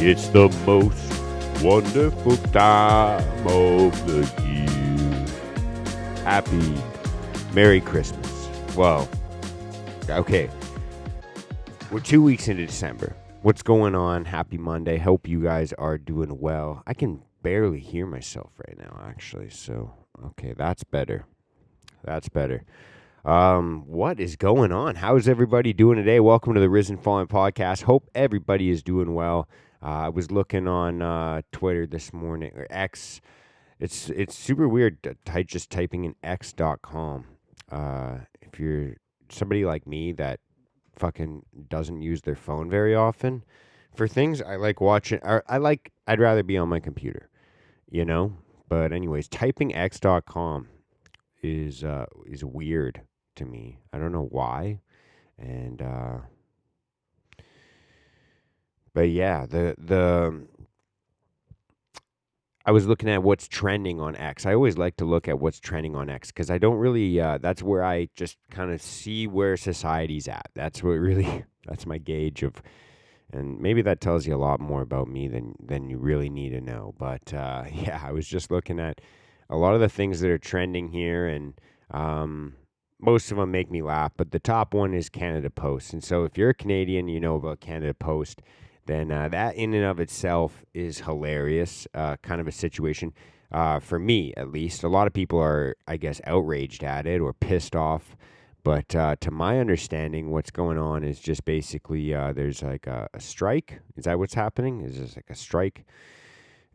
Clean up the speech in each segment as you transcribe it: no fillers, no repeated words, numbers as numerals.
It's the most wonderful time of the year. Happy Merry Christmas. Well, okay. We're 2 weeks into December. What's going on? Happy Monday. Hope you guys are doing well. I can barely hear myself right now, actually. So, okay, that's better. That's better. What is going on? How is everybody doing today? Welcome to the Risen Fallen podcast. Hope everybody is doing well. I was looking on Twitter this morning, or X. It's super weird just typing in x.com. If you're somebody like me that fucking doesn't use their phone very often for things, I like watching, or I'd rather be on my computer, you know? But anyways, typing x.com is weird to me. I don't know why. And but yeah, I was looking at what's trending on X. I always like to look at what's trending on X because I don't really. That's where I just kind of see where society's at. That's what really. That's my gauge of, and maybe that tells you a lot more about me than you really need to know. But yeah, I was just looking at a lot of the things that are trending here, and most of them make me laugh. But the top one is Canada Post, and so if you're a Canadian, you know about Canada Post. Then that in and of itself is hilarious, kind of a situation, for me at least. A lot of people are, I guess, outraged at it or pissed off. But to my understanding, what's going on is just basically there's like a strike. Is that what's happening? Is this like a strike?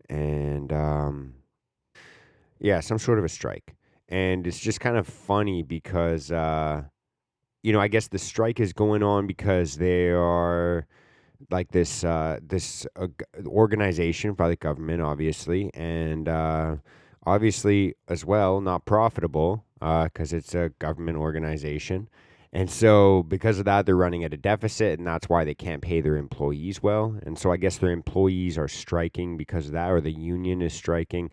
And yeah, some sort of a strike. And it's just kind of funny because, I guess the strike is going on because they are like this organization by the government, obviously, and obviously as well not profitable because it's a government organization. And so because of that, they're running at a deficit, and that's why they can't pay their employees well. And so I guess their employees are striking because of that, or the union is striking.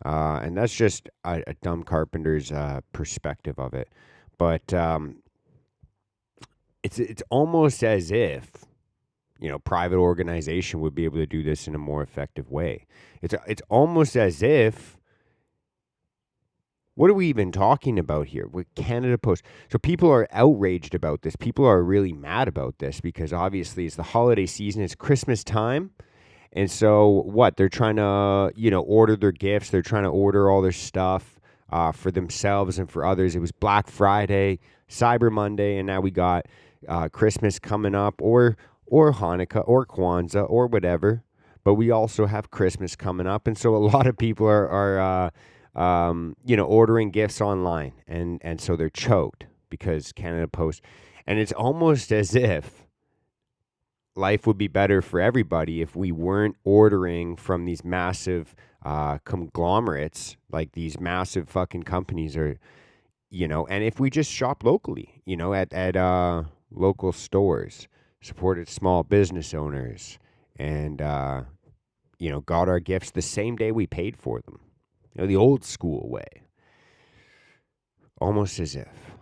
And that's just a dumb carpenter's perspective of it. But it's almost as if private organization would be able to do this in a more effective way. It's almost as if, what are we even talking about here with Canada Post? So people are outraged about this. People are really mad about this because obviously it's the holiday season. It's Christmas time. And so what? They're trying to, order their gifts. They're trying to order all their stuff for themselves and for others. It was Black Friday, Cyber Monday, and now we got Christmas coming up, or Hanukkah, or Kwanzaa, or whatever. But we also have Christmas coming up, and so a lot of people are ordering gifts online, and so they're choked because Canada Post, and it's almost as if life would be better for everybody if we weren't ordering from these massive conglomerates, like these massive fucking companies, or and if we just shop locally, at local stores, supported small business owners, and got our gifts the same day we paid for them, the old school way, almost as if.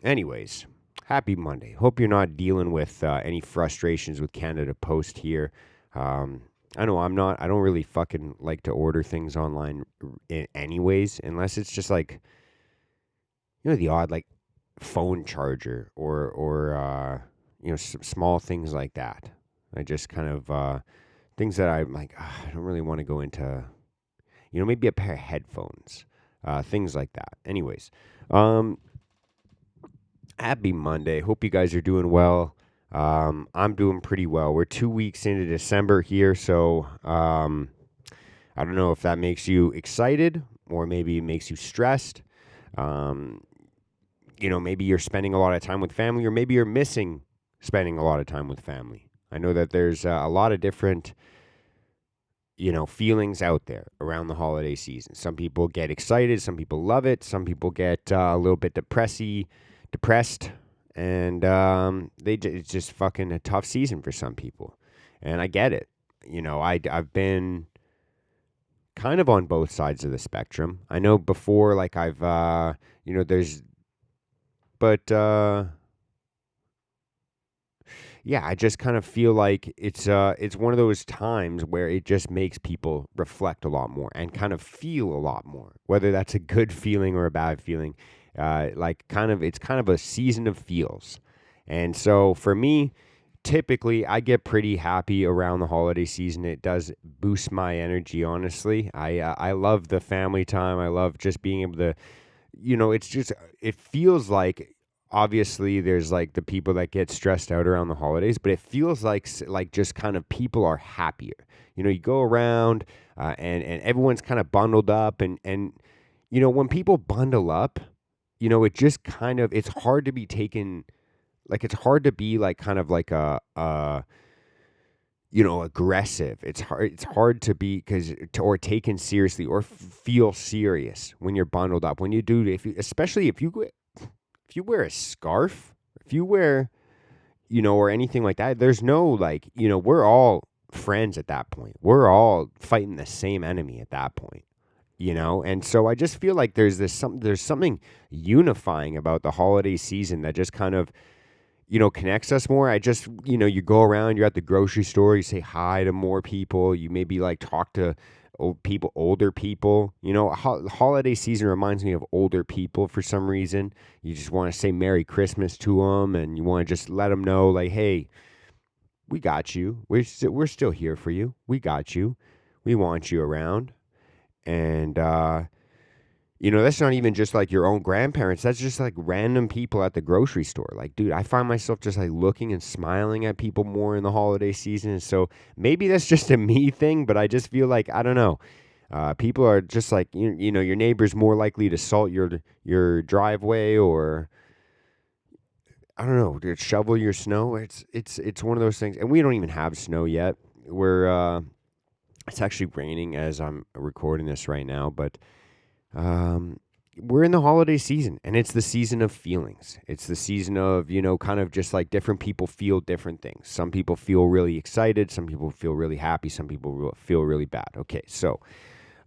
Anyways, happy Monday. Hope you're not dealing with any frustrations with Canada Post here. I know I'm not. I don't really fucking like to order things online anyways, unless it's just like, the odd like phone charger or small things like that. I just kind of things that I'm like, I don't really want to go into, maybe a pair of headphones, things like that. Anyways, happy Monday. Hope you guys are doing well. I'm doing pretty well. We're 2 weeks into December here, so I don't know if that makes you excited or maybe it makes you stressed. Maybe you're spending a lot of time with family, or maybe you're missing spending a lot of time with family. I know that there's a lot of different, feelings out there around the holiday season. Some people get excited. Some people love it. Some people get a little bit depressed. And it's just fucking a tough season for some people. And I get it. I've been kind of on both sides of the spectrum. I know before, like I've, there's, but yeah, I just kind of feel like it's one of those times where it just makes people reflect a lot more and kind of feel a lot more, whether that's a good feeling or a bad feeling. Like kind of it's kind of a season of feels. And so for me, typically I get pretty happy around the holiday season. It does boost my energy, honestly. I love the family time. I love just being able to, it's just, it feels like, obviously there's like the people that get stressed out around the holidays, but it feels like just kind of people are happier. You go around, and everyone's kind of bundled up, and when people bundle up, it just kind of, it's hard to be taken, like it's hard to be like kind of like aggressive. It's hard to be, or taken seriously, or feel serious when you're bundled up. When you do, especially if you wear a scarf, if you wear, or anything like that, there's no, like, we're all friends at that point. We're all fighting the same enemy at that point. And so I just feel like there's something unifying about the holiday season that just kind of, connects us more. I just, you go around, you're at the grocery store, you say hi to more people, you maybe like talk to older people. Holiday season reminds me of older people for some reason. You just want to say Merry Christmas to them, and you want to just let them know, like, hey, we got you. We're still here for you. We got you. We want you around. And, that's not even just like your own grandparents. That's just like random people at the grocery store. Like, dude, I find myself just like looking and smiling at people more in the holiday season. And so maybe that's just a me thing, but I just feel like, I don't know. People are just like, your neighbor's more likely to salt your driveway, or I don't know, to shovel your snow. It's one of those things. And we don't even have snow yet. It's actually raining as I'm recording this right now, but um, we're in the holiday season, and it's the season of feelings. It's the season of, kind of just like different people feel different things. Some people feel really excited. Some people feel really happy. Some people feel really bad. Okay. So,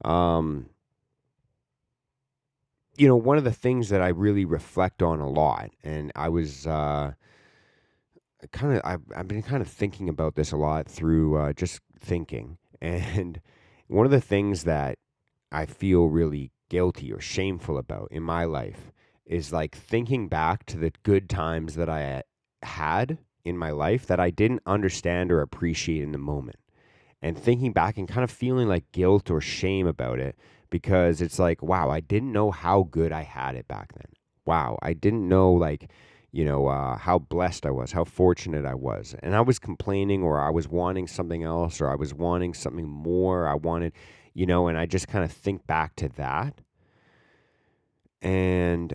um, one of the things that I really reflect on a lot, and I was, I've been kind of thinking about this a lot through, just thinking. And one of the things that I feel really guilty or shameful about in my life is like thinking back to the good times that I had in my life that I didn't understand or appreciate in the moment. And thinking back and kind of feeling like guilt or shame about it, because it's like, wow, I didn't know how good I had it back then. Wow, I didn't know, like, how blessed I was, how fortunate I was. And I was complaining, or I was wanting something else, or I was wanting something more. I wanted, and I just kind of think back to that. And,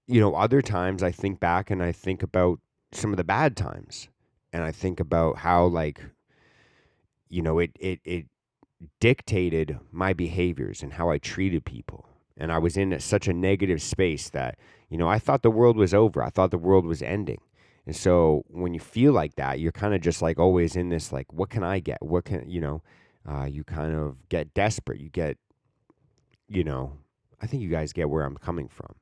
other times I think back and I think about some of the bad times. And I think about how, like, it dictated my behaviors and how I treated people. And I was in such a negative space that, I thought the world was over. I thought the world was ending. And so when you feel like that, you're kind of just like always in this, like, what can I get? What can, you kind of get desperate. You get, I think you guys get where I'm coming from.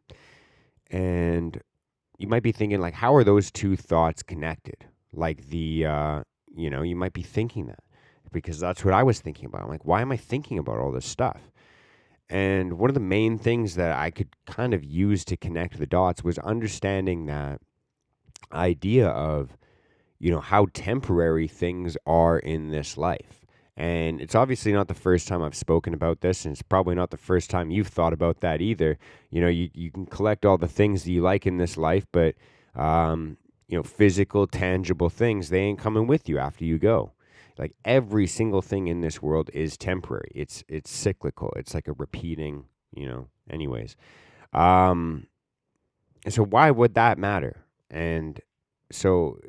And you might be thinking, like, how are those two thoughts connected? Like you might be thinking that, because that's what I was thinking about. I'm like, why am I thinking about all this stuff? And one of the main things that I could kind of use to connect the dots was understanding that idea of, how temporary things are in this life. And it's obviously not the first time I've spoken about this, and it's probably not the first time you've thought about that either. You can collect all the things that you like in this life, but, physical, tangible things, they ain't coming with you after you go. Like, every single thing in this world is temporary. It's cyclical. It's like a repeating, anyways. And so why would that matter? And so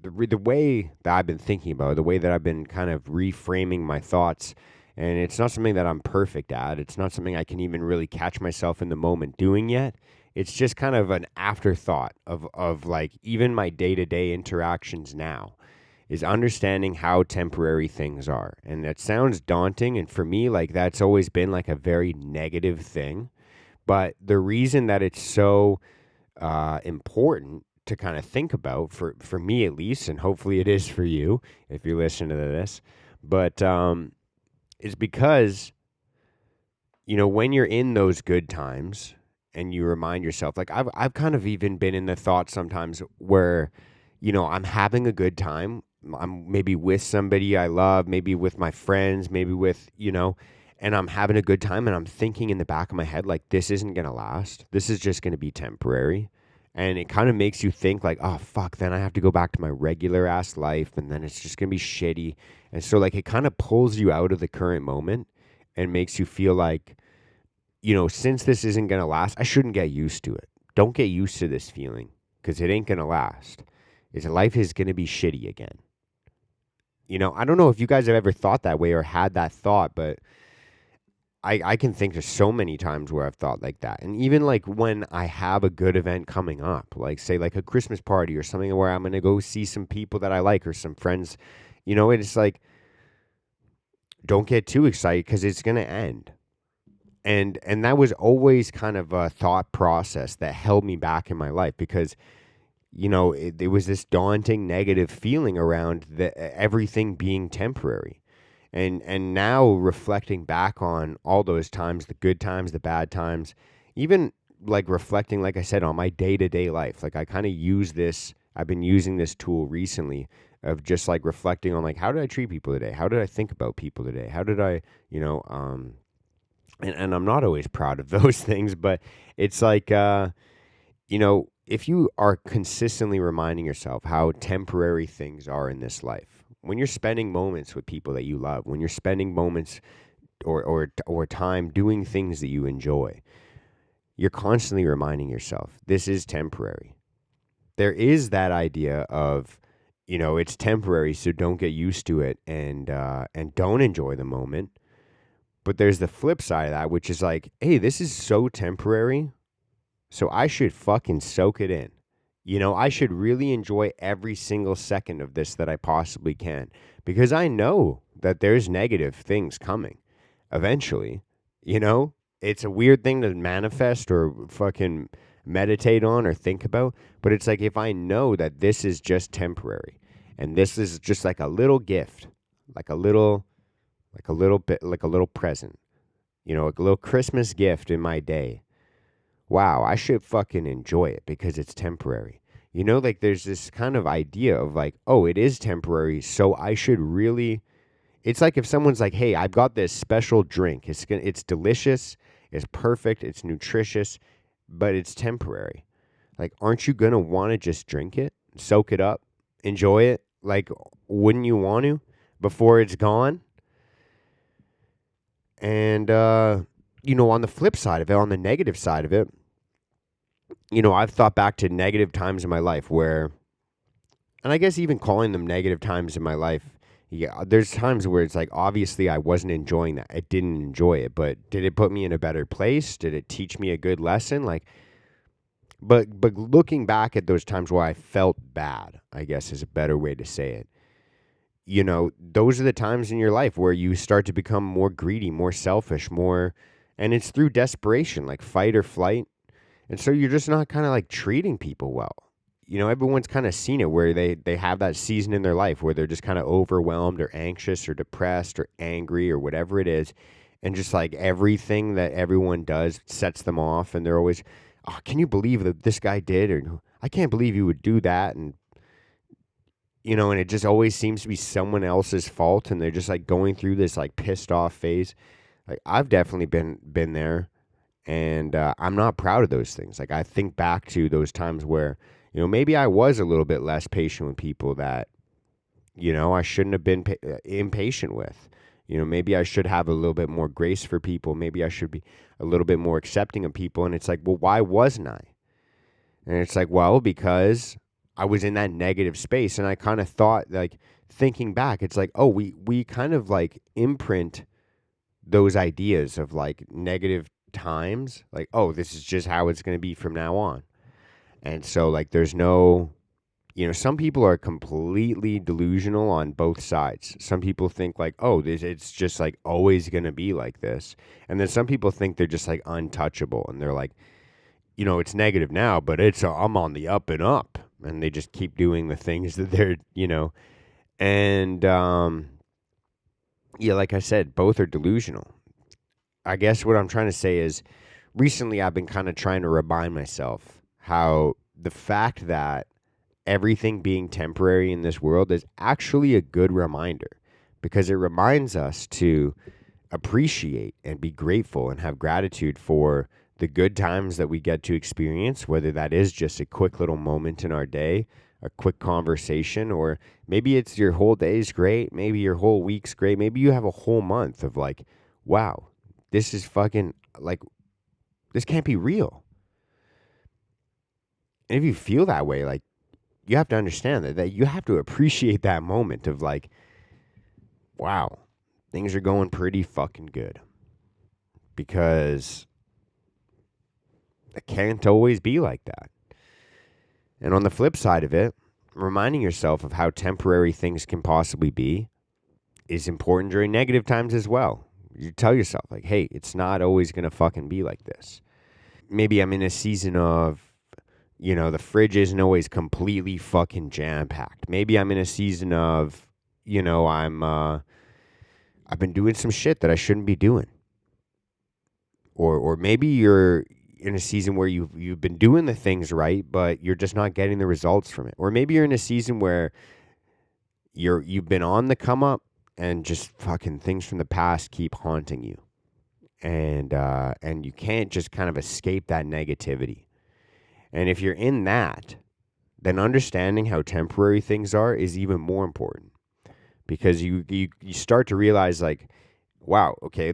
the way that I've been thinking about it, the way that I've been kind of reframing my thoughts, and it's not something that I'm perfect at. It's not something I can even really catch myself in the moment doing yet. It's just kind of an afterthought of like even my day-to-day interactions now, is understanding how temporary things are. And that sounds daunting, and for me, like, that's always been like a very negative thing. But the reason that it's so important to kind of think about for me at least, and hopefully it is for you if you're listening to this. But it's because, when you're in those good times and you remind yourself, like I've kind of even been in the thought sometimes where, I'm having a good time. I'm maybe with somebody I love, maybe with my friends, maybe with, and I'm having a good time and I'm thinking in the back of my head, like, this isn't going to last. This is just going to be temporary. And it kind of makes you think like, oh, fuck, then I have to go back to my regular ass life and then it's just going to be shitty. And so like it kind of pulls you out of the current moment and makes you feel like, since this isn't going to last, I shouldn't get used to it. Don't get used to this feeling because it ain't going to last. Life is going to be shitty again. I don't know if you guys have ever thought that way or had that thought, but I can think of so many times where I've thought like that. And even like when I have a good event coming up, like say like a Christmas party or something where I'm going to go see some people that I like or some friends, it's like, don't get too excited because it's going to end. And that was always kind of a thought process that held me back in my life because, it was this daunting negative feeling around everything being temporary. And now reflecting back on all those times, the good times, the bad times, even like reflecting, like I said, on my day-to-day life, like I kind of use this, I've been using this tool recently of just like reflecting on like, how did I treat people today? How did I think about people today? How did I, and I'm not always proud of those things, but it's like, if you are consistently reminding yourself how temporary things are in this life, when you're spending moments with people that you love, when you're spending moments or time doing things that you enjoy, you're constantly reminding yourself this is temporary. There is that idea of, it's temporary, so don't get used to it and don't enjoy the moment. But there's the flip side of that, which is like, hey, this is so temporary, so I should fucking soak it in. I should really enjoy every single second of this that I possibly can because I know that there's negative things coming eventually. It's a weird thing to manifest or fucking meditate on or think about, but it's like if I know that this is just temporary and this is just like a little gift, like a little bit, like a little present, like a little Christmas gift in my day. Wow, I should fucking enjoy it because it's temporary. Like there's this kind of idea of like, oh, it is temporary, so I should really. It's like if someone's like, hey, I've got this special drink. It's delicious, it's perfect, it's nutritious, but it's temporary. Like, aren't you gonna want to just drink it, soak it up, enjoy it? Like, wouldn't you want to before it's gone? And on the flip side of it, on the negative side of it, I've thought back to negative times in my life where, and I guess even calling them negative times in my life, yeah, there's times where it's like, obviously I wasn't enjoying that. I didn't enjoy it, but did it put me in a better place? Did it teach me a good lesson? Like, but looking back at those times where I felt bad, I guess is a better way to say it. Those are the times in your life where you start to become more greedy, more selfish, and it's through desperation, like fight or flight. And so you're just not kind of like treating people well. Everyone's kind of seen it where they have that season in their life where they're just kind of overwhelmed or anxious or depressed or angry or whatever it is. And just like everything that everyone does sets them off. And they're always, oh, can you believe that this guy did? Or I can't believe you would do that. And, and it just always seems to be someone else's fault. And they're just like going through this like pissed off phase. Like I've definitely been there. And I'm not proud of those things. Like I think back to those times where, maybe I was a little bit less patient with people that, I shouldn't have been impatient with. Maybe I should have a little bit more grace for people. Maybe I should be a little bit more accepting of people. And it's like, well, why wasn't I? And it's like, well, because I was in that negative space. And I kind of thought, like, thinking back, it's like, oh, we kind of like imprint those ideas of like negative times. Like, oh, this is just how it's going to be from now on. And so, like, there's no, some people are completely delusional on both sides. Some people think, like, oh, it's just, like, always going to be like this. And then some people think they're just, like, untouchable. And they're like, it's negative now, but I'm on the up and up. and they just keep doing the things that they're, and yeah, like I said, both are delusional. I guess what I'm trying to say is recently I've been kind of trying to remind myself how the fact that everything being temporary in this world is actually a good reminder, because it reminds us to appreciate and be grateful and have gratitude for the good times that we get to experience, whether that is just a quick little moment in our day, a quick conversation, or maybe it's your whole day's great, maybe your whole week's great, maybe you have a whole month of like, wow, this is fucking like, this can't be real. And if you feel that way, like, you have to understand that you have to appreciate that moment of like, wow, things are going pretty fucking good. Because it can't always be like that. And on the flip side of it, reminding yourself of how temporary things can possibly be is important during negative times as well. You tell yourself, like, hey, it's not always going to fucking be like this. Maybe I'm in a season of, the fridge isn't always completely fucking jam packed. Maybe I'm in a season of, I've been doing some shit that I shouldn't be doing. Or maybe you're in a season where you've been doing the things right, but you're just not getting the results from it. Or maybe you're in a season where you've been on the come up and just fucking things from the past keep haunting you. And you can't just kind of escape that negativity. And if you're in that, then understanding how temporary things are is even more important, because you start to realize, like, wow, okay,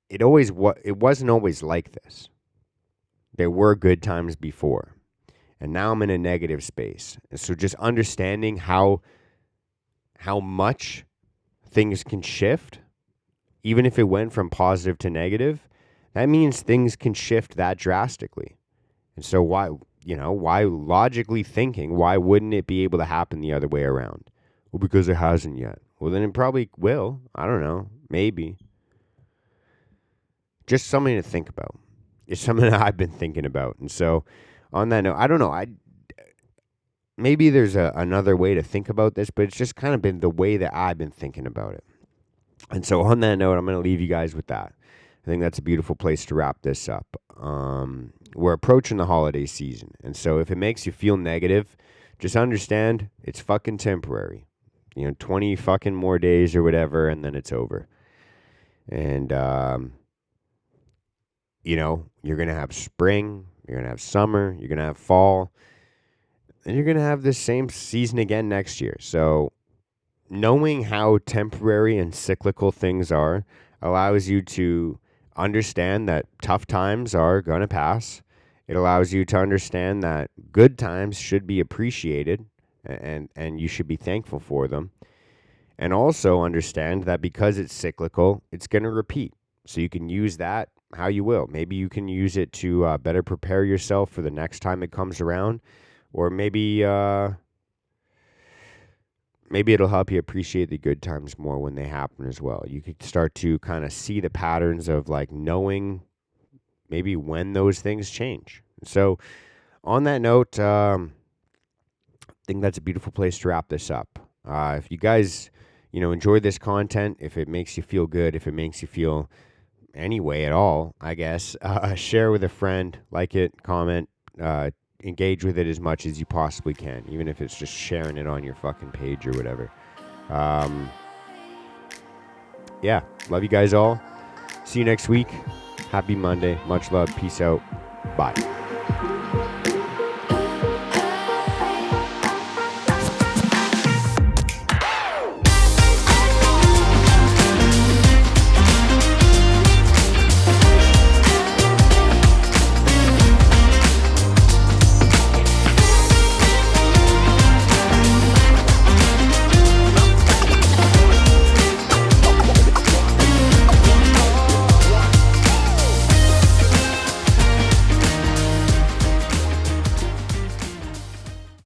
it wasn't always like this. There were good times before, and now I'm in a negative space. And so just understanding how much things can shift, even if it went from positive to negative, that means things can shift that drastically. And so why logically thinking, why wouldn't it be able to happen the other way around? Well, because it hasn't yet. Well, then it probably will. I don't know. Maybe. Just something to think about. It's something that I've been thinking about. And so on that note, I don't know. Maybe there's another way to think about this, but it's just kind of been the way that I've been thinking about it. And so on that note, I'm going to leave you guys with that. I think that's a beautiful place to wrap this up. We're approaching the holiday season. And so if it makes you feel negative, just understand it's fucking temporary. 20 fucking more days or whatever, and then it's over. And, you're going to have spring, you're going to have summer, you're going to have fall, and you're going to have this same season again next year. So knowing how temporary and cyclical things are allows you to understand that tough times are going to pass. It allows you to understand that good times should be appreciated, and you should be thankful for them. And also understand that because it's cyclical, it's going to repeat. So you can use that how you will. Maybe you can use it to better prepare yourself for the next time it comes around. Or maybe it'll help you appreciate the good times more when they happen as well. You could start to kind of see the patterns of like knowing maybe when those things change. So on that note, I think that's a beautiful place to wrap this up. If you guys, enjoy this content, if it makes you feel good, if it makes you feel any way at all, I guess, share with a friend, like it, comment, engage with it as much as you possibly can, even if it's just sharing it on your fucking page or whatever. Yeah, love you guys all. See you next week. Happy Monday. Much love. Peace out. Bye.